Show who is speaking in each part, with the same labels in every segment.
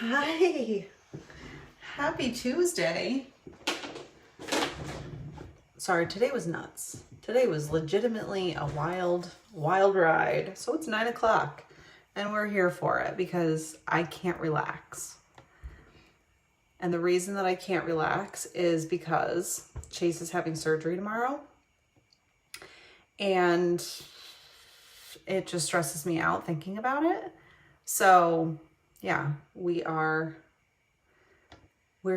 Speaker 1: Hi, happy Tuesday. Sorry, today was nuts. Today was legitimately a wild ride. So it's 9 o'clock and we're here for it because I can't relax. And the reason that I can't relax is because Chase is having surgery tomorrow and it just stresses me out thinking about it. So yeah, we're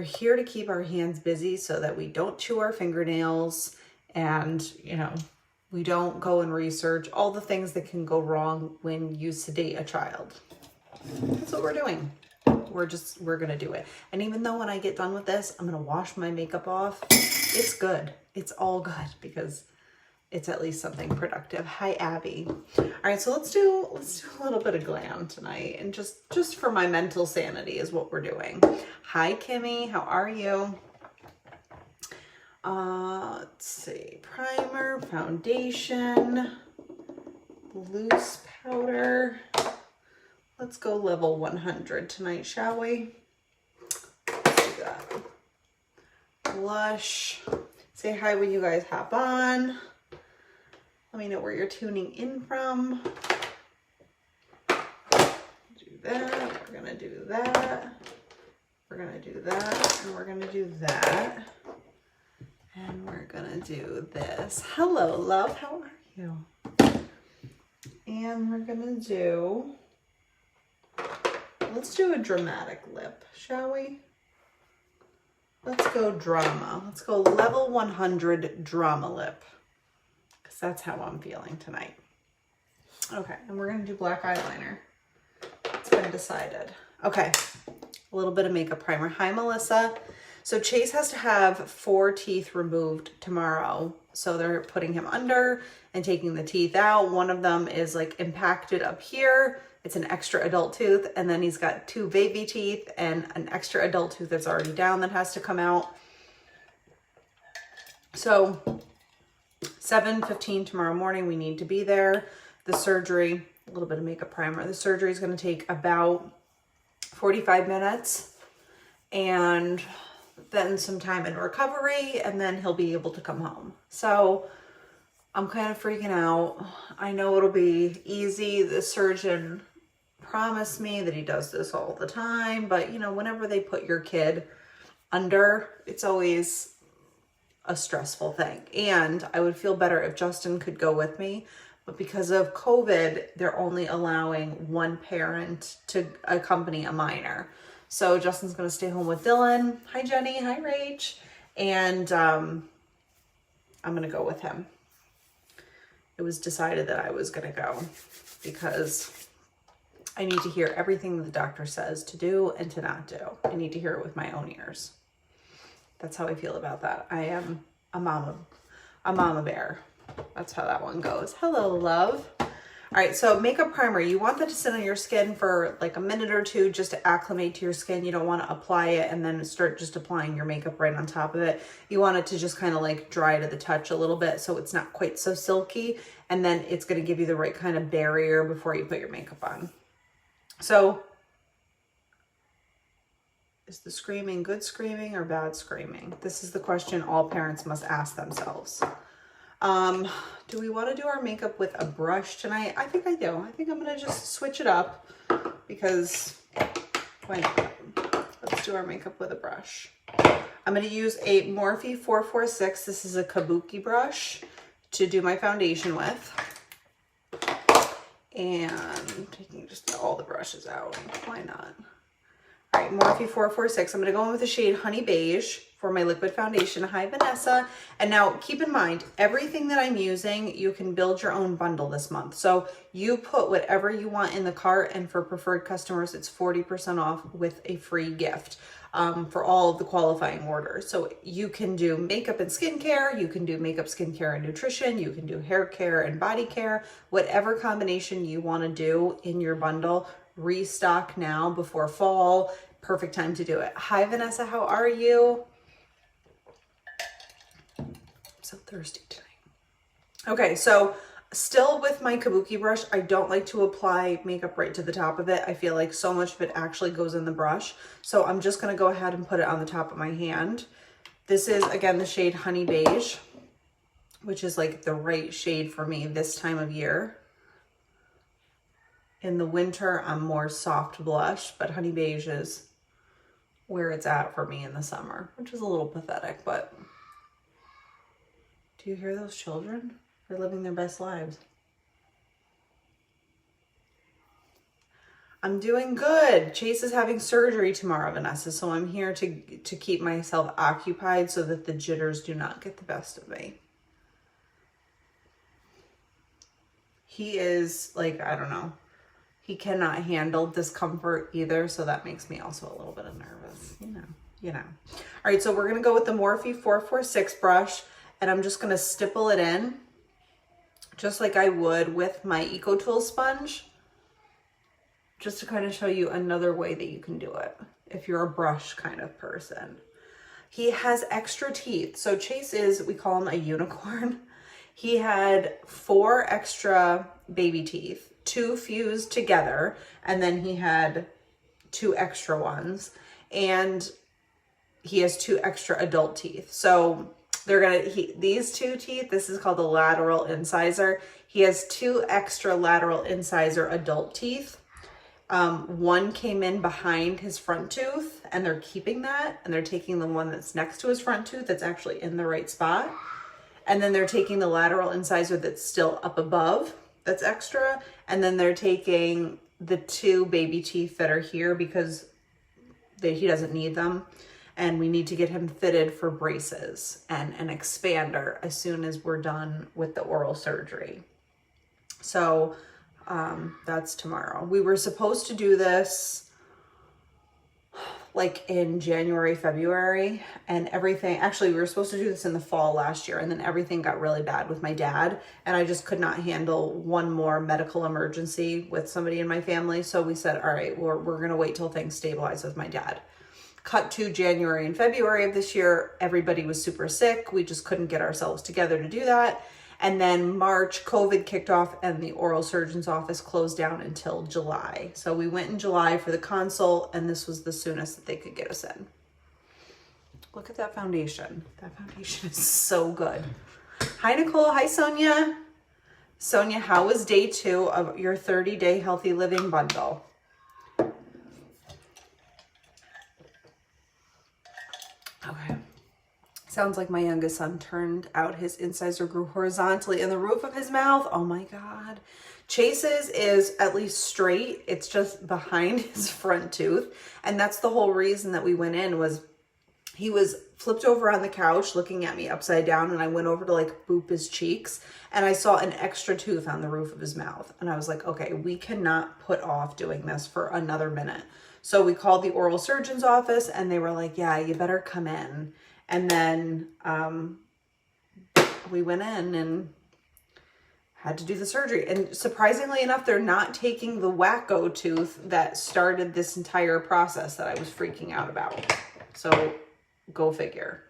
Speaker 1: here to keep our hands busy so that we don't chew our fingernails and, we don't go and research all the things that can go wrong when you sedate a child. That's what we're doing. We're going to do it. And even though when I get done with this, I'm going to wash my makeup off, it's good. It's all good because it's at least something productive. Hi, Abby. All right, so let's do a little bit of glam tonight, and just for my mental sanity is what we're doing. Hi, Kimmy. How are you? Let's see. Primer, foundation, loose powder. Let's go level 100 tonight, shall we? Let's do that. Blush. Say hi when you guys hop on. Let me know where you're tuning in from. Do that. We're going to do that. We're going to do that. And we're going to do that. And we're going to do this. Hello, love. How are you? And we're going to do... Let's do a dramatic lip, shall we? Let's go drama. Let's go level 100 drama lip. Because that's how I'm feeling tonight. Okay, and we're going to do black eyeliner. It's been decided. Okay, a little bit of makeup primer. Hi, Melissa. So Chase has to have 4 teeth removed tomorrow. So they're putting him under and taking the teeth out. One of them is like impacted up here. It's an extra adult tooth. And then he's got 2 baby teeth and an extra adult tooth that's already down that has to come out. So 7:15 tomorrow morning, we need to be there. The surgery, a little bit of makeup primer. The surgery is going to take about 45 minutes and then some time in recovery, and then he'll be able to come home. So I'm kind of freaking out. I know it'll be easy. The surgeon promised me that he does this all the time, but whenever they put your kid under, it's always a stressful thing. And I would feel better if Justin could go with me, but because of COVID, they're only allowing one parent to accompany a minor. So Justin's going to stay home with Dylan. Hi, Jenny. Hi, Rach. And I'm going to go with him. It was decided that I was going to go because I need to hear everything that the doctor says to do and to not do. I need to hear it with my own ears. That's how I feel about that. I am a mama bear. That's how that one goes. Hello, love. All right, so makeup primer, you want that to sit on your skin for like a minute or two just to acclimate to your skin. You don't want to apply it and then start just applying your makeup right on top of it. You want it to just kind of like dry to the touch a little bit so it's not quite so silky, and then it's going to give you the right kind of barrier before you put your makeup on. So is the screaming good screaming or bad screaming? This is the question all parents must ask themselves. Do we want to do our makeup with a brush tonight? I think I do. I think I'm going to just switch it up because why not? Let's do our makeup with a brush. I'm going to use a Morphe 446. This is a kabuki brush to do my foundation with. And taking just all the brushes out. Why not? All right, Morphe 446. I'm going to go in with the shade Honey Beige for my liquid foundation. Hi, Vanessa. And now keep in mind, everything that I'm using, you can build your own bundle this month. So you put whatever you want in the cart, and for preferred customers, it's 40% off with a free gift for all of the qualifying orders. So you can do makeup and skincare, you can do makeup, skincare, and nutrition, you can do hair care and body care, whatever combination you want to do in your bundle. Restock now before fall. Perfect time to do it. Hi, Vanessa. How are you? I'm so thirsty tonight. Okay, so Still with my kabuki brush, I don't like to apply makeup right to the top of it. I feel like so much of it actually goes in the brush. So I'm just gonna go ahead and put it on the top of my hand. This is, again, the shade Honey Beige, which is like the right shade for me this time of year. In the winter, I'm more soft blush, but Honey Beige is where it's at for me in the summer, which is a little pathetic, but do you hear those children? They're living their best lives. I'm doing good. Chase is having surgery tomorrow, Vanessa, so I'm here to keep myself occupied so that the jitters do not get the best of me. He is like, I don't know. He cannot handle discomfort either, so that makes me also a little bit nervous, you know. All right, so we're gonna go with the Morphe 446 brush, and I'm just gonna stipple it in, just like I would with my Eco Tool sponge, just to kind of show you another way that you can do it if you're a brush kind of person. He has extra teeth. So Chase is, we call him a unicorn. He had 4 extra baby teeth, 2 fused together, and then he had 2 extra ones, and he has 2 extra adult teeth. So these 2 teeth, this is called the lateral incisor. He has 2 extra lateral incisor adult teeth. One came in behind his front tooth, and they're keeping that, and they're taking the one that's next to his front tooth that's actually in the right spot. And then they're taking the lateral incisor that's still up above, that's extra. And then they're taking the 2 baby teeth that are here because he doesn't need them. And we need to get him fitted for braces and an expander as soon as we're done with the oral surgery. So that's tomorrow. We were supposed to do this like in January, February, and everything. Actually, we were supposed to do this in the fall last year, and then everything got really bad with my dad, and I just could not handle one more medical emergency with somebody in my family. So we said, all right, we're gonna wait till things stabilize with my dad. Cut to January and February of this year, everybody was super sick. We just couldn't get ourselves together to do that. And then March, COVID kicked off and the oral surgeon's office closed down until July. So we went in July for the consult, and this was the soonest that they could get us in. Look at that foundation. That foundation is so good. Hi, Nicole. Hi, Sonia. Sonia, how was day 2 of your 30-day healthy living bundle? Okay. Sounds like my youngest son turned out his incisor grew horizontally in the roof of his mouth. Oh my God. Chase's is at least straight. It's just behind his front tooth. And that's the whole reason that we went in, was he was flipped over on the couch looking at me upside down, and I went over to like boop his cheeks, and I saw an extra tooth on the roof of his mouth. And I was like, okay, we cannot put off doing this for another minute. So we called the oral surgeon's office, and they were like, yeah, you better come in. And then we went in and had to do the surgery. And surprisingly enough, they're not taking the wacko tooth that started this entire process that I was freaking out about. So go figure.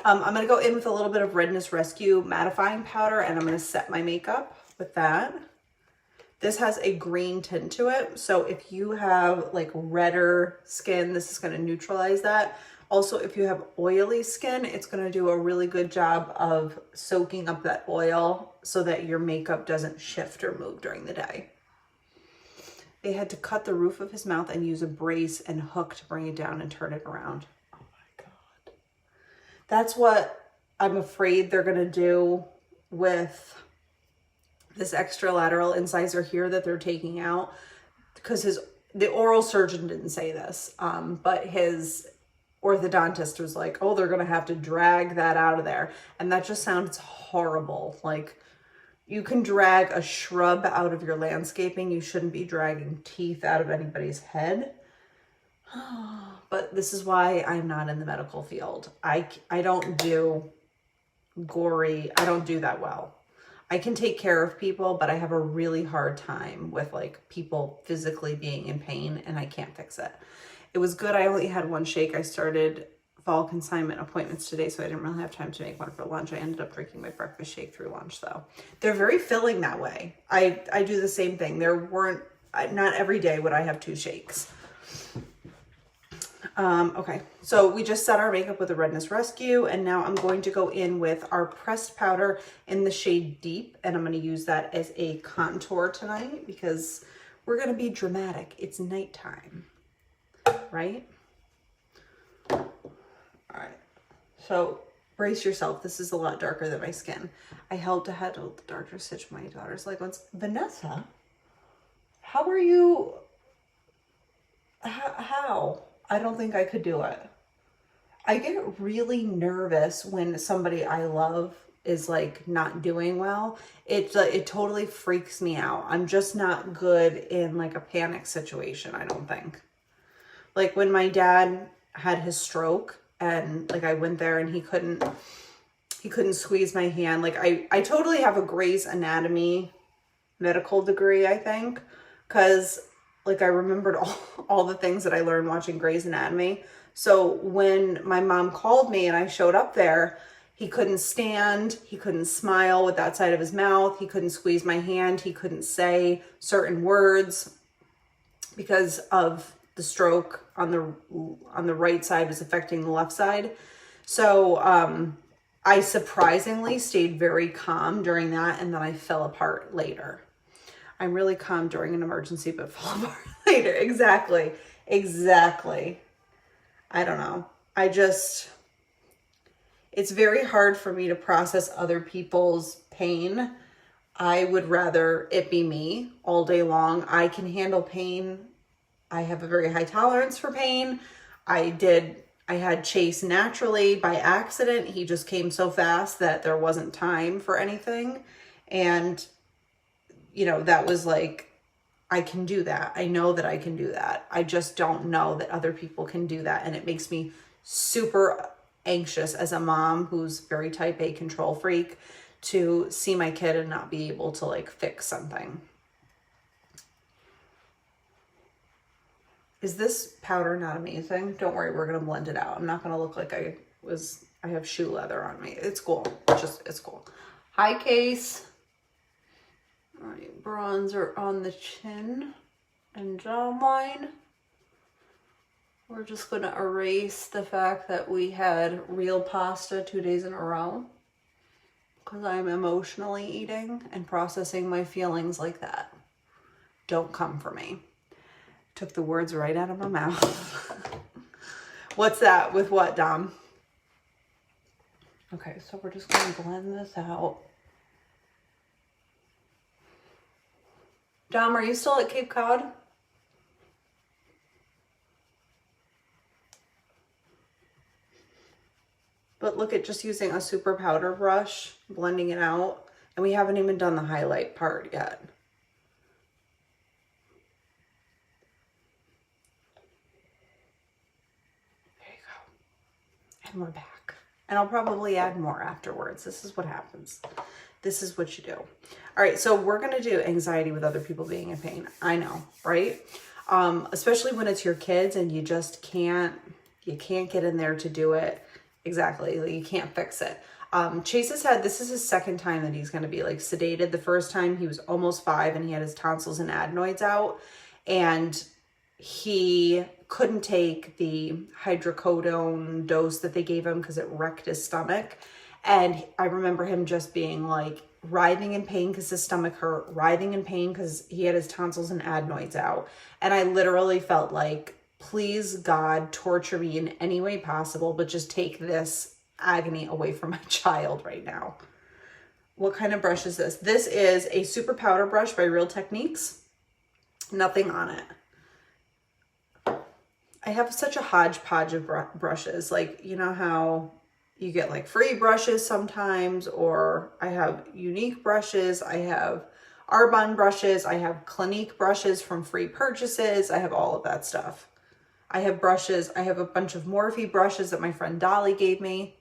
Speaker 1: I'm going to go in with a little bit of Redness Rescue mattifying powder, and I'm going to set my makeup with that. This has a green tint to it. So if you have like redder skin, this is going to neutralize that. Also, if you have oily skin, it's going to do a really good job of soaking up that oil so that your makeup doesn't shift or move during the day. They had to cut the roof of his mouth and use a brace and hook to bring it down and turn it around. Oh my God. That's what I'm afraid they're going to do with this extra lateral incisor here that they're taking out, because the oral surgeon didn't say this, but his orthodontist was like, oh, they're going to have to drag that out of there. And that just sounds horrible. Like, you can drag a shrub out of your landscaping. You shouldn't be dragging teeth out of anybody's head. But this is why I'm not in the medical field. I don't do gory, I don't do that well. I can take care of people, but I have a really hard time with like people physically being in pain, and I can't fix it. It was good. I only had one shake. I started fall consignment appointments today, so I didn't really have time to make one for lunch. I ended up drinking my breakfast shake through lunch though. They're very filling that way. I do the same thing. Not every day would I have 2 shakes. Okay, so we just set our makeup with the Redness Rescue, and now I'm going to go in with our pressed powder in the shade Deep, and I'm going to use that as a contour tonight because we're going to be dramatic. It's nighttime, right? All right, so brace yourself. This is a lot darker than my skin. I held to head the darker stitch. My daughter's like, Vanessa, how are you? How? I don't think I could do it. I get really nervous when somebody I love is like not doing well. It totally freaks me out. I'm just not good in like a panic situation, I don't think. Like when my dad had his stroke and like I went there and he couldn't squeeze my hand. Like I totally have a Grey's Anatomy medical degree, I think, because like I remembered all the things that I learned watching Grey's Anatomy. So when my mom called me and I showed up there, he couldn't stand, he couldn't smile with that side of his mouth, he couldn't squeeze my hand, he couldn't say certain words because of the stroke on the right side was affecting the left side. So I surprisingly stayed very calm during that, and then I fell apart later. I'm really calm during an emergency, but fall apart later. Exactly. I don't know. It's very hard for me to process other people's pain. I would rather it be me all day long. I can handle pain. I have a very high tolerance for pain. I had Chase naturally by accident. He just came so fast that there wasn't time for anything. And you know, that was like, I can do that. I know that I can do that. I just don't know that other people can do that. And it makes me super anxious as a mom who's very type A control freak to see my kid and not be able to like fix something. Is this powder not amazing? Don't worry, we're going to blend it out. I'm not going to look like I have shoe leather on me. It's cool. It's cool. Hi, Case. All right, bronzer on the chin and jawline. We're just going to erase the fact that we had real pasta 2 days in a row because I'm emotionally eating and processing my feelings like that. Don't come for me. Took the words right out of my mouth. What's that? With what, Dom? Okay, so we're just going to blend this out. Dom, are you still at Cape Cod? But look at just using a super powder brush, blending it out. And we haven't even done the highlight part yet. There you go. And we're back. And I'll probably add more afterwards. This is what happens. This is what you do. All right, so we're going to do anxiety with other people being in pain. I know, right? Especially when it's your kids and you just can't get in there to do it. Exactly. Like, you can't fix it. Chase has had, this is his second time that he's going to be like sedated. The first time he was almost 5 and he had his tonsils and adenoids out, and he couldn't take the hydrocodone dose that they gave him because it wrecked his stomach. And I remember him just being like writhing in pain because his stomach hurt, writhing in pain because he had his tonsils and adenoids out. And I literally felt like, please God, torture me in any way possible, but just take this agony away from my child right now. What kind of brush is this? This is a super powder brush by Real Techniques. Nothing on it. I have such a hodgepodge of brushes. Like, you know how you get like free brushes sometimes, or I have unique brushes. I have Arbonne brushes. I have Clinique brushes from free purchases. I have all of that stuff. I have brushes. I have a bunch of Morphe brushes that my friend Dolly gave me.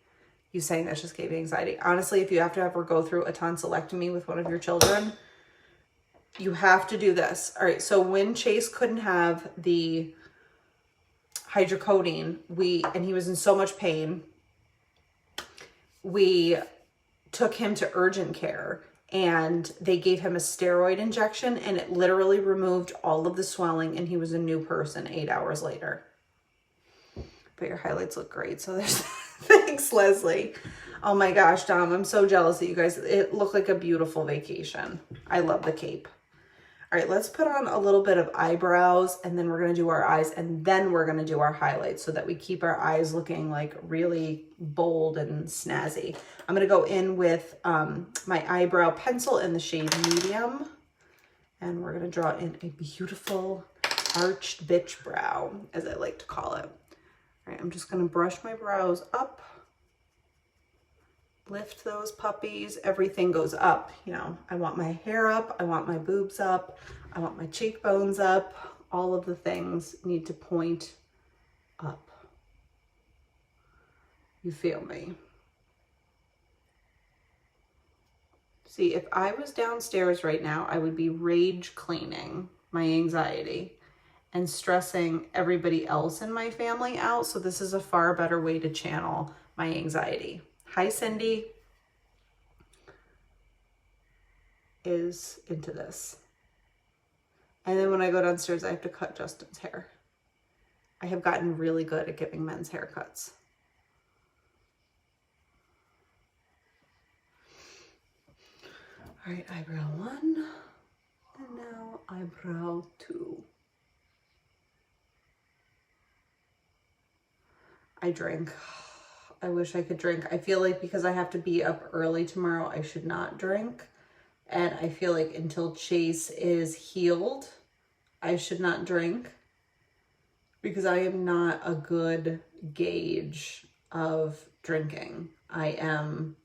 Speaker 1: You saying that just gave me anxiety. Honestly, if you have to ever go through a tonsillectomy with one of your children, you have to do this. All right, so when Chase couldn't have the hydrocodone, and he was in so much pain, we took him to urgent care and they gave him a steroid injection, and it literally removed all of the swelling, and he was a new person 8 hours later. But your highlights look great. So there's, thanks, Leslie. Oh my gosh, Dom, I'm so jealous that you guys, it looked like a beautiful vacation. I love the cape. All right, let's put on a little bit of eyebrows, and then we're going to do our eyes, and then we're going to do our highlights so that we keep our eyes looking like really bold and snazzy. I'm going to go in with my eyebrow pencil in the shade medium, and we're going to draw in a beautiful arched bitch brow, as I like to call it. All right, I'm just going to brush my brows up. Lift those puppies. Everything goes up. You know, I want my hair up. I want my boobs up. I want my cheekbones up. All of the things need to point up. You feel me? See, if I was downstairs right now, I would be rage cleaning my anxiety and stressing everybody else in my family out. So this is a far better way to channel my anxiety. Hi, Cindy is into this. And then when I go downstairs, I have to cut Justin's hair. I have gotten really good at giving men's haircuts. All right, eyebrow 1, and now eyebrow 2. I drink. I wish I could drink. I feel like because I have to be up early tomorrow, I should not drink. And I feel like until Chase is healed, I should not drink, because I am not a good gauge of drinking. I am,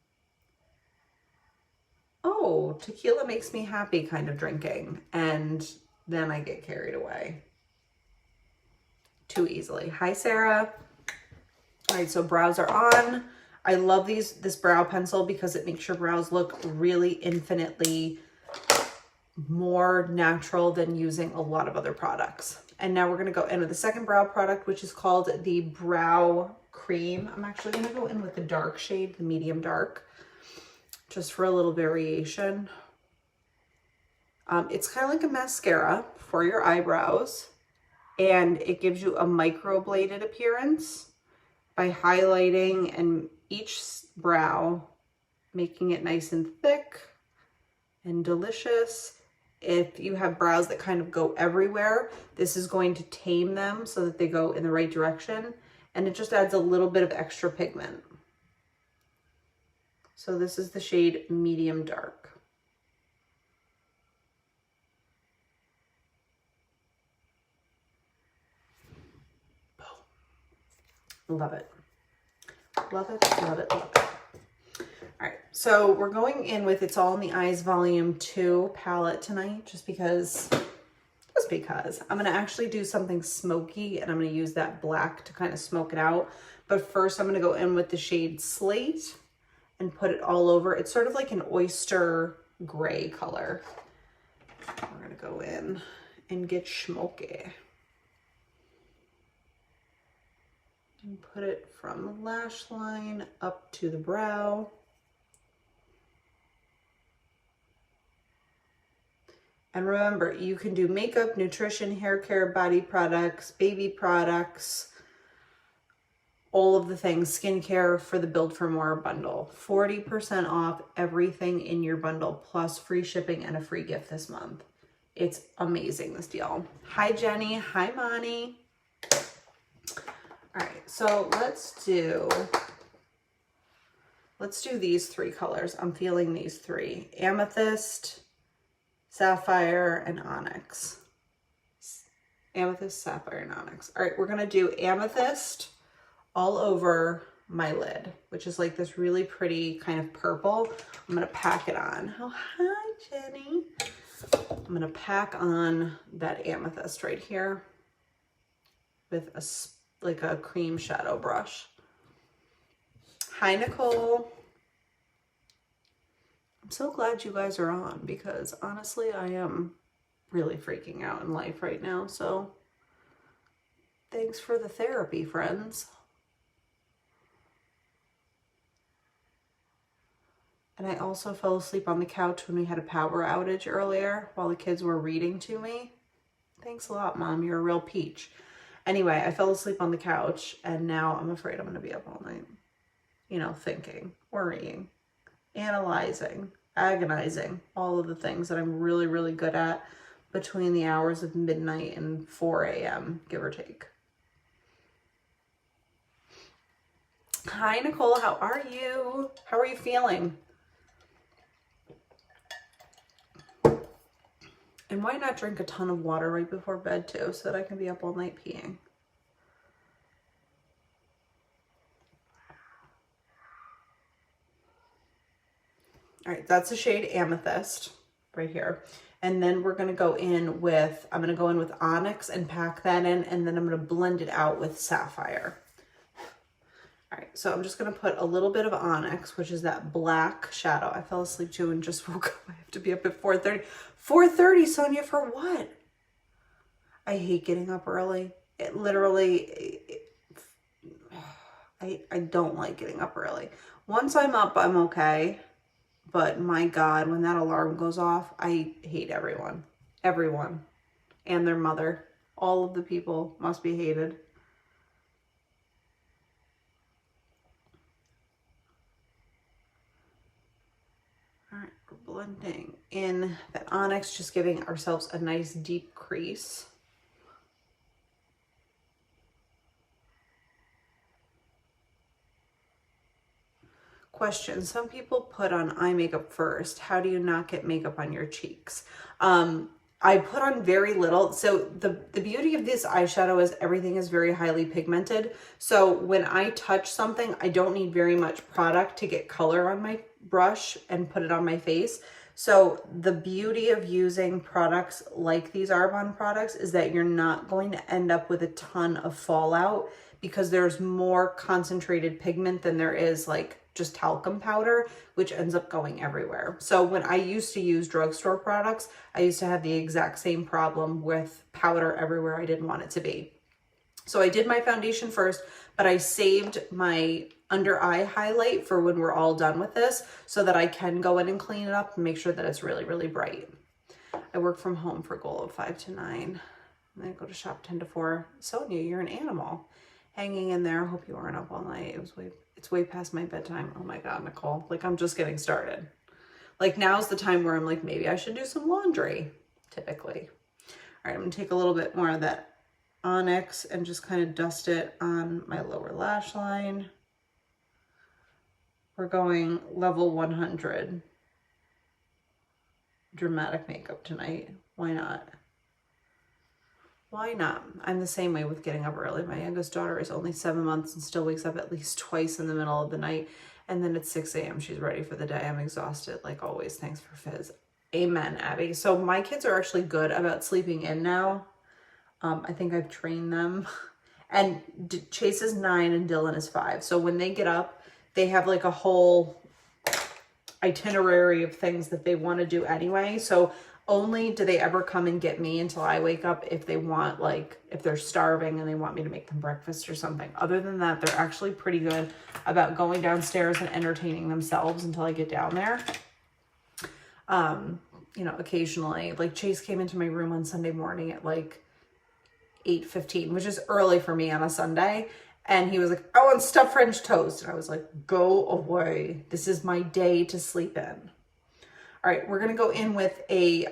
Speaker 1: oh, tequila makes me happy kind of drinking. And then I get carried away too easily. Hi, Sarah. All right, so brows are on. I love this brow pencil because it makes your brows look really infinitely more natural than using a lot of other products. And now we're gonna go in with the second brow product, which is called the Brow Cream. I'm actually gonna go in with the dark shade, the medium dark, just for a little variation. It's kind of like a mascara for your eyebrows, and it gives you a microbladed appearance by highlighting and each brow, making it nice and thick and delicious. If you have brows that kind of go everywhere, this is going to tame them so that they go in the right direction, and it just adds a little bit of extra pigment. So this is the shade medium dark. Love it. Love it, love it, love it. All right, so we're going in with It's All in the Eyes Volume 2 palette tonight, just because I'm gonna actually do something smoky, and I'm gonna use that black to kind of smoke it out. But first I'm gonna go in with the shade Slate and put it all over. It's sort of like an oyster gray color. We're gonna go in and get smoky. And put it from the lash line up to the brow. And remember, you can do makeup, nutrition, hair care, body products, baby products, all of the things, skincare for the Build for More bundle. 40% off everything in your bundle, plus free shipping and a free gift this month. It's amazing, this deal. Hi, Jenny. Hi, Monty. All right, so let's do these three colors. I'm feeling these three: amethyst, sapphire, and onyx. Amethyst, sapphire, and onyx. All right, we're gonna do amethyst all over my lid, which is like this really pretty kind of purple. I'm gonna pack it on. Oh, hi, Jenny. I'm gonna pack on that amethyst right here with like a cream shadow brush. Hi, Nicole. I'm so glad you guys are on, because honestly, I am really freaking out in life right now. So Thanks for the therapy, friends. And I also fell asleep on the couch when we had a power outage earlier while the kids were reading to me. Thanks a lot, Mom. You're a real peach. Anyway, I fell asleep on the couch and now I'm afraid I'm going to be up all night. You know, thinking, worrying, analyzing, agonizing, all of the things that I'm really, really good at between the hours of midnight and 4 a.m., give or take. Hi, Nicole. How are you? How are you feeling? And why not drink a ton of water right before bed too, so that I can be up all night peeing? All right, that's the shade Amethyst right here. And then we're gonna go in with, I'm gonna go in with Onyx and pack that in, and then I'm gonna blend it out with Sapphire. All right, so I'm just gonna put a little bit of Onyx, which is that black shadow. I fell asleep too and just woke up. I have to be up at 4:30. 4:30, Sonia, for what? I hate getting up early. It literally, I don't like getting up early. Once I'm up, I'm okay. But my God, when that alarm goes off, I hate everyone. Everyone. And their mother. All of the people must be hated. All right, we're blending in that Onyx, just giving ourselves a nice deep crease. Question. Some people put on eye makeup first. How do you not get makeup on your cheeks? I put on very little. So the beauty of this eyeshadow is everything is very highly pigmented. So when I touch something, I don't need very much product to get color on my brush and put it on my face. So the beauty of using products like these Arbonne products is that you're not going to end up with a ton of fallout because there's more concentrated pigment than there is like just talcum powder, which ends up going everywhere. So when I used to use drugstore products, I used to have the exact same problem with powder everywhere I didn't want it to be. So I did my foundation first, but I saved my under eye highlight for when we're all done with this so that I can go in and clean it up and make sure that it's really, really bright. I work from home for a goal of 5 to 9. And then I go to shop 10 to 4. Sonia, you're an animal. Hanging in there. Hope you weren't up all night. It's way past my bedtime. Oh my God, Nicole. Like, I'm just getting started. Like, now's the time where I'm like, maybe I should do some laundry, typically. All right, I'm gonna take a little bit more of that Onyx and just kind of dust it on my lower lash line. We're going level 100 dramatic makeup tonight. Why not? Why not? I'm the same way with getting up early. My youngest daughter is only 7 months and still wakes up at least twice in the middle of the night. And then at 6 a.m. she's ready for the day. I'm exhausted, like always. Thanks for Fizz. Amen, Abby. So my kids are actually good about sleeping in now. I think I've trained them. And Chase is 9 and Dylan is 5. So when they get up, they have like a whole itinerary of things that they want to do anyway. So only do they ever come and get me until I wake up if they want, like, if they're starving and they want me to make them breakfast or something. Other than that, they're actually pretty good about going downstairs and entertaining themselves until I get down there. You know, occasionally, like Chase came into my room on Sunday morning at like 8:15, which is early for me on a Sunday. And he was like, I want stuffed French toast. And I was like, go away. This is my day to sleep in. All right, we're going to go in with a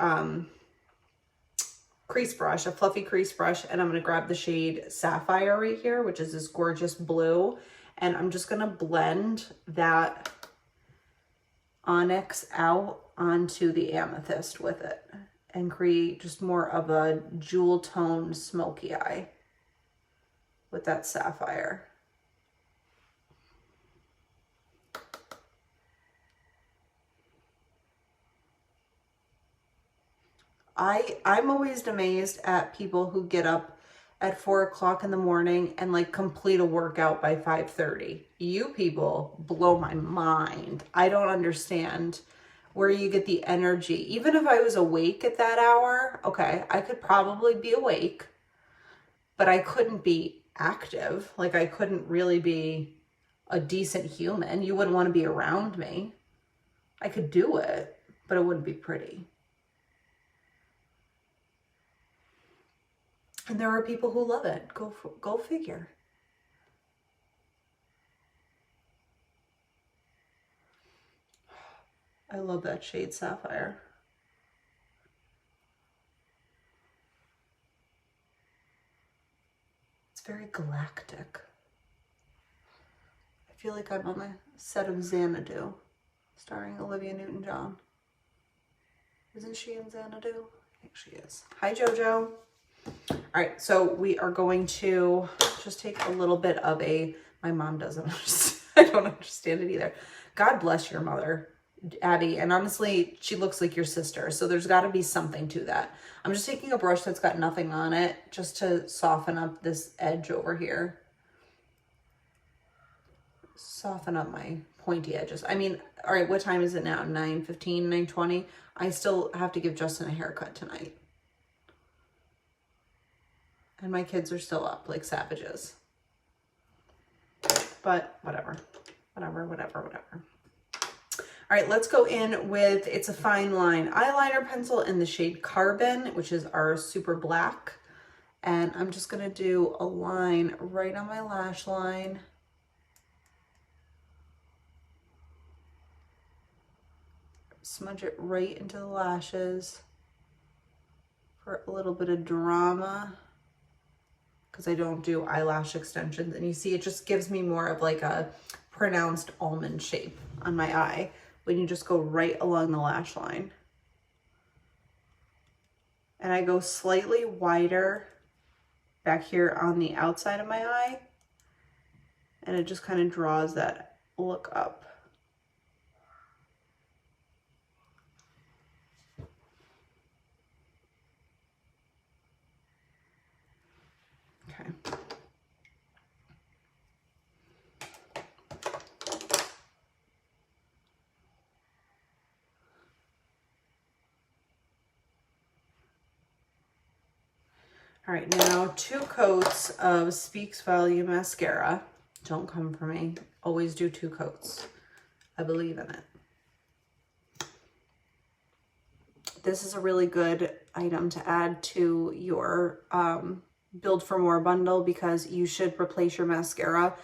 Speaker 1: crease brush, a fluffy crease brush, and I'm going to grab the shade Sapphire right here, which is this gorgeous blue, and I'm just going to blend that Onyx out onto the Amethyst with it and create just more of a jewel toned smoky eye with that Sapphire. I'm always amazed at people who get up at 4 o'clock in the morning and like complete a workout by 5:30. You people blow my mind. I don't understand where you get the energy. Even if I was awake at that hour, okay, I could probably be awake, but I couldn't be active. Like I couldn't really be a decent human. You wouldn't want to be around me. I could do it, but it wouldn't be pretty. And there are people who love it. Go figure. I love that shade Sapphire. It's very galactic. I feel like I'm on the set of Xanadu, starring Olivia Newton-John. Isn't she in Xanadu? I think she is. Hi, JoJo. All right, so we are going to just take a little bit of my mom doesn't understand. I don't understand it either. God bless your mother, Abby. And honestly, she looks like your sister. So there's got to be something to that. I'm just taking a brush that's got nothing on it just to soften up this edge over here. Soften up my pointy edges. I mean, all right, what time is it now? 9:15, 9:20. I still have to give Justin a haircut tonight. And my kids are still up like savages. But whatever. All right, let's go in with, it's a fine line eyeliner pencil in the shade Carbon, which is our super black. And I'm just gonna do a line right on my lash line. Smudge it right into the lashes for a little bit of drama, because I don't do eyelash extensions. And you see, it just gives me more of like a pronounced almond shape on my eye when you just go right along the lash line. And I go slightly wider back here on the outside of my eye, and it just kind of draws that look up. Okay. All right, now 2 coats of Speaks Volume mascara. Don't come for me. Always do 2 coats. I believe in it. This is a really good item to add to your Build for More bundle, because you should replace your mascara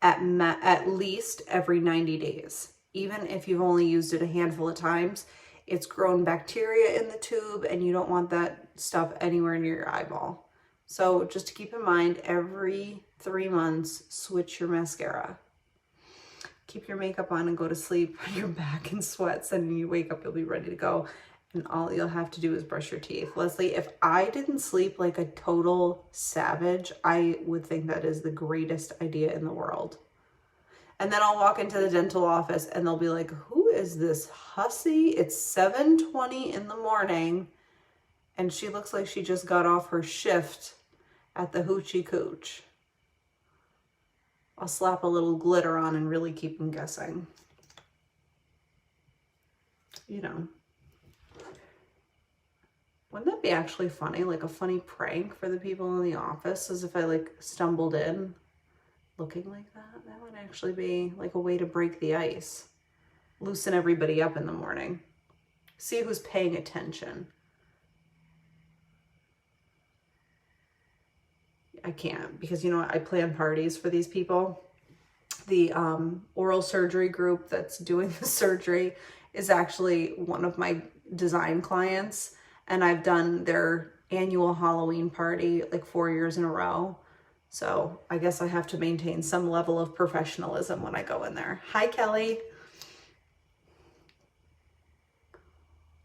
Speaker 1: at least every 90 days. Even if you've only used it a handful of times, it's grown bacteria in the tube and you don't want that stuff anywhere near your eyeball. So just to keep in mind, every 3 months, switch your mascara. Keep your makeup on and go to sleep on your back in sweats, and when you wake up, you'll be ready to go. And all you'll have to do is brush your teeth. Leslie, if I didn't sleep like a total savage, I would think that is the greatest idea in the world. And then I'll walk into the dental office and they'll be like, who is this hussy? It's 7:20 in the morning and she looks like she just got off her shift at the Hoochie Cooch. I'll slap a little glitter on and really keep them guessing. You know. Wouldn't that be actually funny? Like a funny prank for the people in the office, as if I like stumbled in looking like that? That would actually be like a way to break the ice. Loosen everybody up in the morning. See who's paying attention. I can't, because you know what? I plan parties for these people. The oral surgery group that's doing the surgery is actually one of my design clients. And I've done their annual Halloween party like 4 years in a row. So I guess I have to maintain some level of professionalism when I go in there. Hi, Kelly.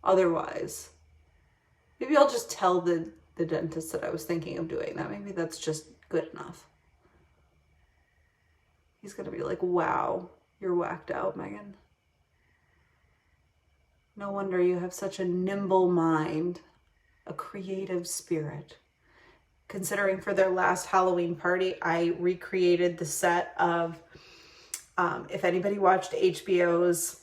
Speaker 1: Otherwise, maybe I'll just tell the dentist that I was thinking of doing that. Maybe that's just good enough. He's going to be like, wow, you're whacked out, Megan. No wonder you have such a nimble mind, a creative spirit. Considering for their last Halloween party, I recreated the set of, if anybody watched HBO's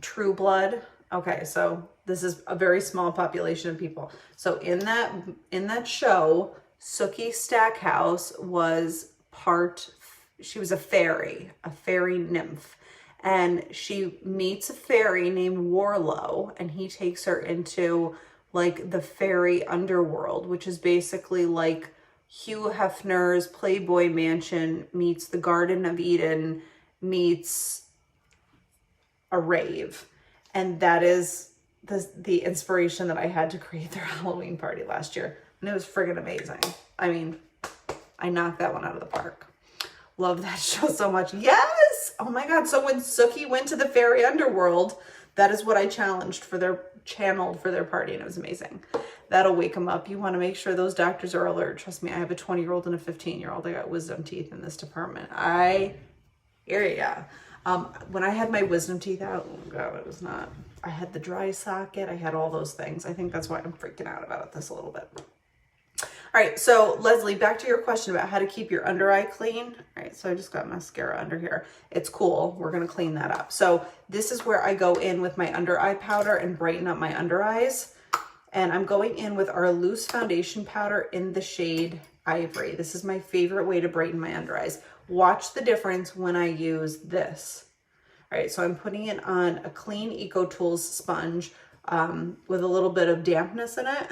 Speaker 1: True Blood. Okay, so this is a very small population of people. So in that show, Sookie Stackhouse was she was a fairy nymph. And she meets a fairy named Willow, and he takes her into like the fairy underworld, which is basically like Hugh Hefner's Playboy Mansion meets the Garden of Eden meets a rave. And that is the inspiration that I had to create their Halloween party last year. And it was friggin' amazing. I mean, I knocked that one out of the park. Love that show so much. Yes! Oh my God. So when Sookie went to the fairy underworld, that is what I channeled for their party, and it was amazing. That'll wake them up. You want to make sure those doctors are alert. Trust me, I have a 20-year-old and a 15-year-old. I got wisdom teeth in this department. I hear ya. When I had my wisdom teeth out, oh God, it was not. I had the dry socket. I had all those things. I think that's why I'm freaking out about this a little bit. All right, so Leslie, back to your question about how to keep your under eye clean. All right, so I just got mascara under here. It's cool. We're gonna clean that up. So this is where I go in with my under eye powder and brighten up my under eyes. And I'm going in with our loose foundation powder in the shade Ivory. This is my favorite way to brighten my under eyes. Watch the difference when I use this. All right, so I'm putting it on a clean Eco Tools sponge with a little bit of dampness in it.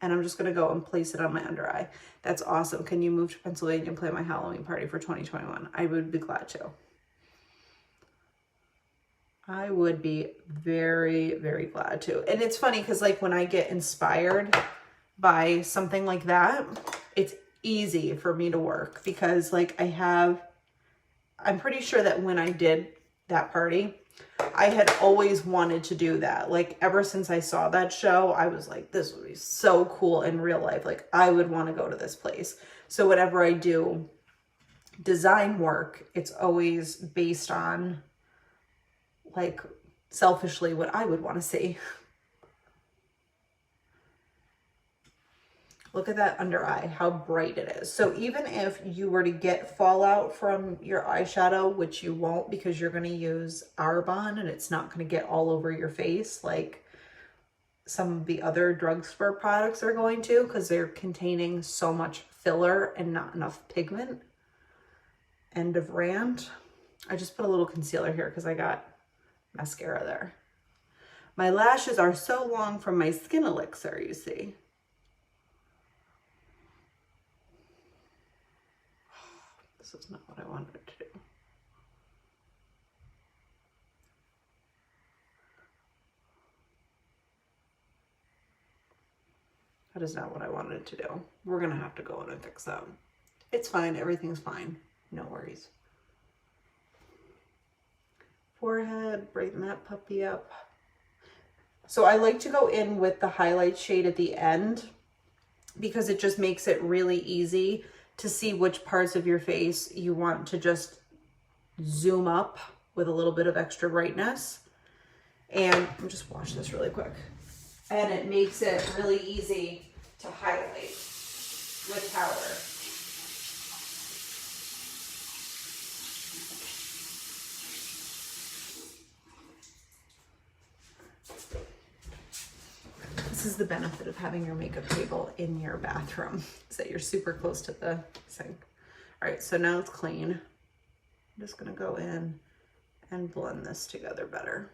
Speaker 1: And I'm just going to go and place it on my under eye. That's awesome. Can you move to Pennsylvania and play my Halloween party for 2021? I would be glad to. I would be very, very glad to. And it's funny because like when I get inspired by something like that, it's easy for me to work because like I'm pretty sure that when I did that party, I had always wanted to do that. Like ever since I saw that show, I was like, this would be so cool in real life. Like I would want to go to this place. So whenever I do design work, it's always based on like selfishly what I would want to see. Look at that under eye, how bright it is. So even if you were to get fallout from your eyeshadow, which you won't because you're going to use Arbonne and it's not going to get all over your face like some of the other drugstore products are going to because they're containing so much filler and not enough pigment. End of rant. I just put a little concealer here because I got mascara there. My lashes are so long from my Skin Elixir, you see. This is not what I wanted to do. That is not what I wanted to do. We're gonna have to go in and fix that. It's fine, everything's fine. No worries. Forehead, brighten that puppy up. So I like to go in with the highlight shade at the end because it just makes it really easy to see which parts of your face you want to just zoom up with a little bit of extra brightness. And I'll just wash this really quick. And it makes it really easy to highlight with powder. This is the benefit of having your makeup table in your bathroom, is that you're super close to the sink. All right, so now it's clean. I'm just gonna go in and blend this together better.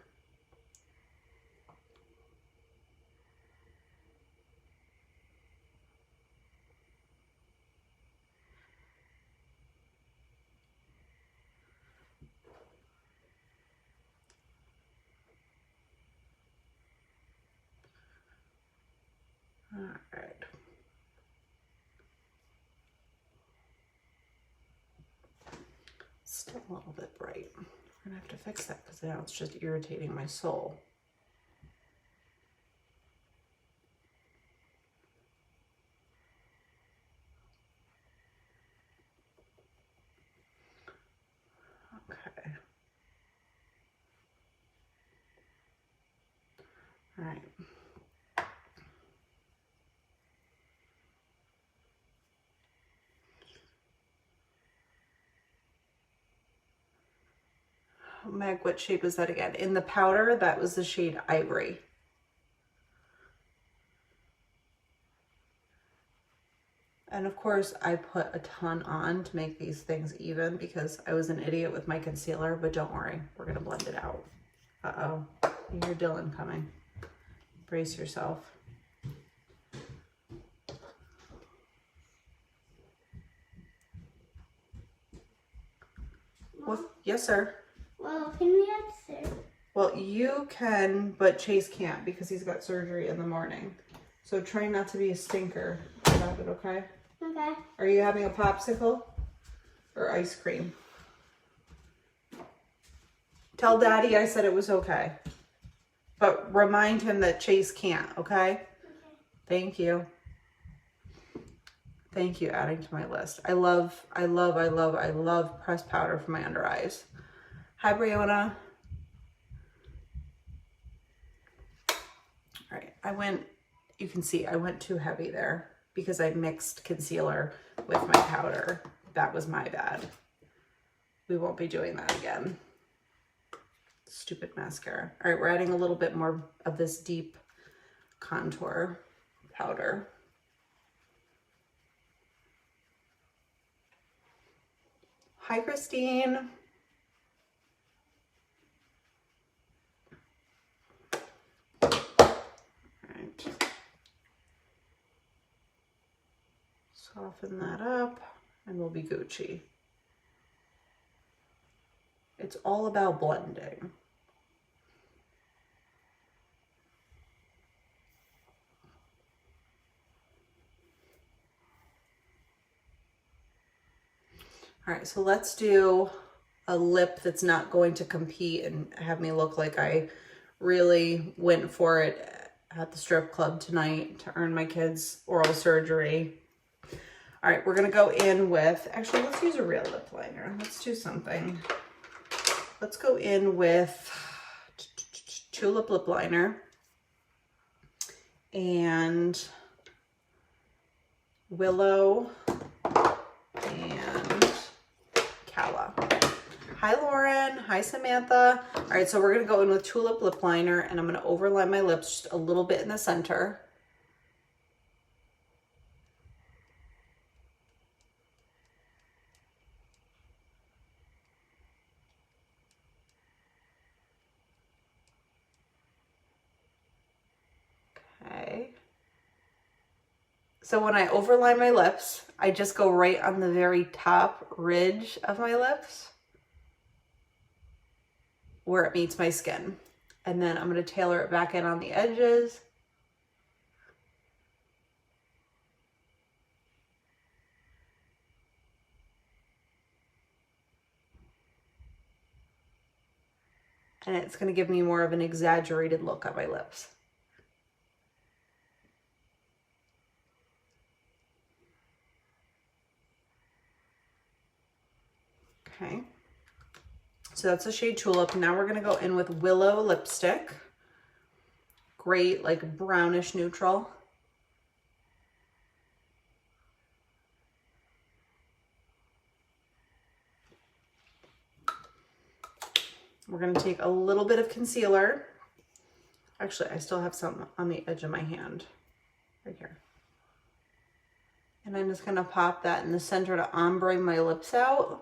Speaker 1: All right. Still a little bit bright. We're gonna have to fix that because now it's just irritating my soul. Okay. All right. Meg, what shade was that again? In the powder, that was the shade Ivory. And of course I put a ton on to make these things even because I was an idiot with my concealer, but don't worry, we're gonna blend it out. Uh-oh, you hear Dylan coming. Brace yourself. Well, yes, sir.
Speaker 2: Well, can we answer?
Speaker 1: Well, you can, but Chase can't because he's got surgery in the morning. So try not to be a stinker about it, okay?
Speaker 2: Okay.
Speaker 1: Are you having a popsicle or ice cream? Tell Daddy I said it was okay. But remind him that Chase can't, okay?
Speaker 2: Okay.
Speaker 1: Thank you. Thank you, adding to my list. I love pressed powder for my under eyes. Hi, Brianna. All right, you can see I went too heavy there because I mixed concealer with my powder. That was my bad. We won't be doing that again. Stupid mascara. All right, we're adding a little bit more of this deep contour powder. Hi, Christine. All right. Soften that up and we'll be Gucci. It's all about blending. All right, so let's do a lip that's not going to compete and have me look like I really went for it at the strip club tonight to earn my kids' oral surgery. All right, we're gonna go in with, actually, let's use a real lip liner. Let's do something. Let's go in with Tulip Lip Liner and Willow and Calla. Hi, Lauren. Hi, Samantha. All right, so we're going to go in with Tulip Lip Liner, and I'm going to overline my lips just a little bit in the center. Okay. So when I overline my lips, I just go right on the very top ridge of my lips where it meets my skin. And then I'm going to tailor it back in on the edges. And it's going to give me more of an exaggerated look on my lips. Okay. So that's the shade Tulip. Now we're going to go in with Willow lipstick. Great, like brownish neutral. We're going to take a little bit of concealer. Actually, I still have some on the edge of my hand, right here. And I'm just going to pop that in the center to ombre my lips out.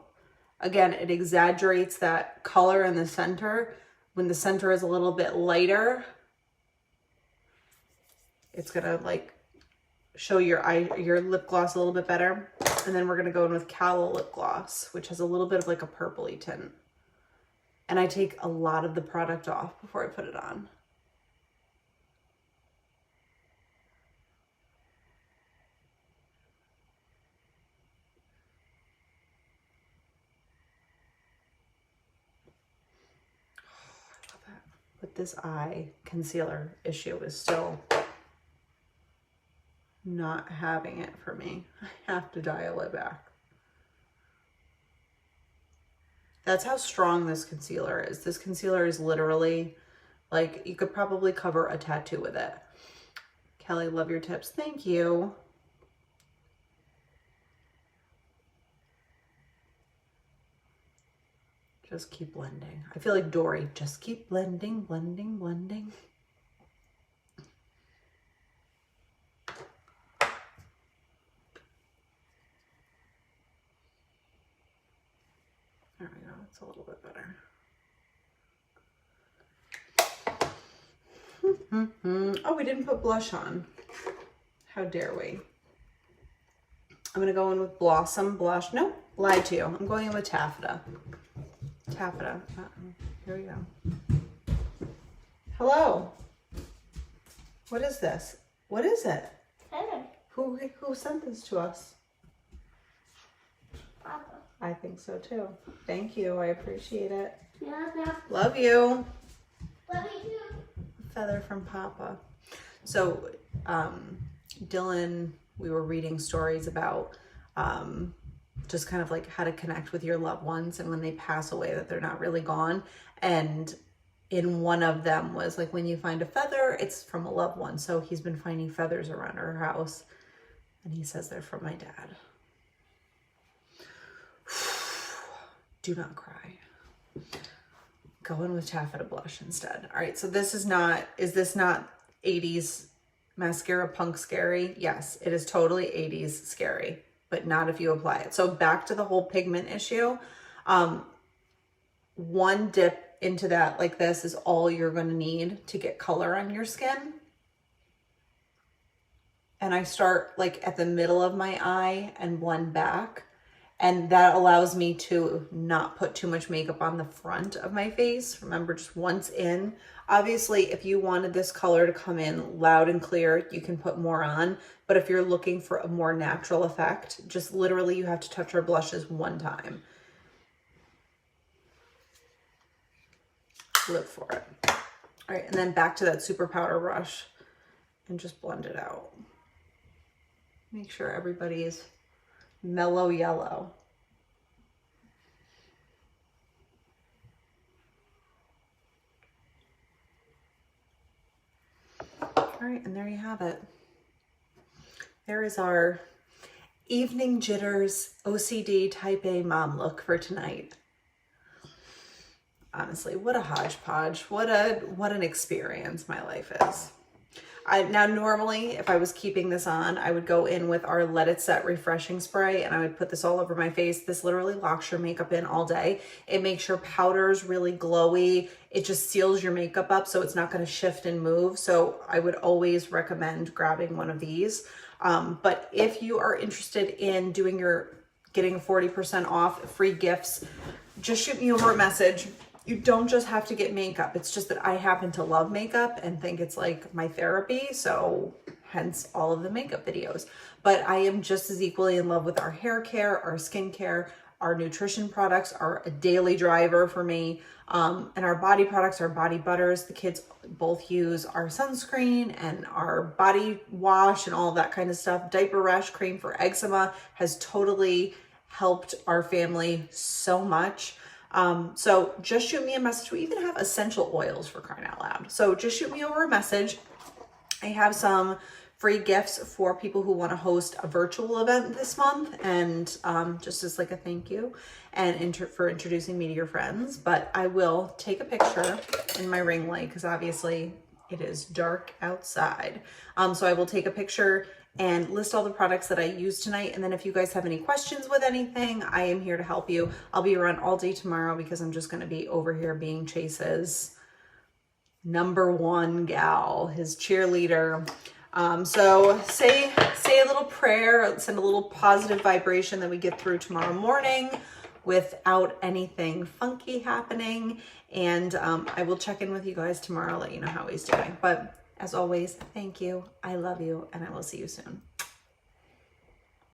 Speaker 1: Again, it exaggerates that color in the center. When the center is a little bit lighter, it's gonna like show your lip gloss a little bit better. And then we're gonna go in with Cowl Lip Gloss, which has a little bit of like a purpley tint. And I take a lot of the product off before I put it on. But this eye concealer issue is still not having it for me. I have to dial it back. That's how strong this concealer is. This concealer is literally like, you could probably cover a tattoo with it. Kelly, love your tips. Thank you. Just keep blending. I feel like Dory, just keep blending, blending, blending. that's a little bit better. Oh, we didn't put blush on. How dare we? I'm gonna go in with Blossom blush. Nope, lied to you. I'm going in with Taffeta. Taffeta. Here we go. Hello. What is this? What is it?
Speaker 2: Feather.
Speaker 1: Who sent this to us?
Speaker 2: Papa.
Speaker 1: I think so too. Thank you. I appreciate it.
Speaker 2: Yeah.
Speaker 1: Love you.
Speaker 2: Love you too.
Speaker 1: Feather from Papa. So, Dylan, we were reading stories about just kind of like how to connect with your loved ones and when they pass away that they're not really gone. And in one of them was like, when you find a feather, it's from a loved one. So he's been finding feathers around our house and he says they're from my dad. Do not cry. Go in with Taffeta blush instead. All right, so this is this not 80s mascara punk scary? Yes, it is totally 80s scary, but not if you apply it. So back to the whole pigment issue. One dip into that like this is all you're gonna need to get color on your skin. And I start like at the middle of my eye and blend back. And that allows me to not put too much makeup on the front of my face. Remember, just once in. Obviously, if you wanted this color to come in loud and clear, you can put more on. But if you're looking for a more natural effect, just literally you have to touch our blushes one time. Live for it. All right, and then back to that super powder brush and just blend it out. Make sure everybody's mellow yellow. All right, and there you have it. There is our evening jitters OCD type A mom look for tonight. Honestly, what a hodgepodge. What an experience my life is. Now normally, if I was keeping this on, I would go in with our Let It Set refreshing spray and I would put this all over my face. This literally locks your makeup in all day. It makes your powders really glowy. It just seals your makeup up so it's not going to shift and move. So I would always recommend grabbing one of these. But if you are interested in getting 40% off free gifts, just shoot me over a message. You don't just have to get makeup. It's just that I happen to love makeup and think it's like my therapy. So hence all of the makeup videos. But I am just as equally in love with our hair care, our skin care, our nutrition products are a daily driver for me. And our body products, our body butters, the kids both use our sunscreen and our body wash and all that kind of stuff. Diaper rash cream for eczema has totally helped our family so much. So just shoot me a message. We even have essential oils, for crying out loud. So just shoot me over a message. I have some free gifts for people who want to host a virtual event this month, and just as like a thank you and for introducing me to your friends. But I will take a picture in my ring light because obviously it is dark outside. So I will take a picture and list all the products that I used tonight. And then if you guys have any questions with anything, I am here to help you. I'll be around all day tomorrow because I'm just going to be over here being Chase's #1 gal, his cheerleader. So say a little prayer, send a little positive vibration that we get through tomorrow morning without anything funky happening. And I will check in with you guys tomorrow, let you know how he's doing. But as always, thank you. I love you, and I will see you soon.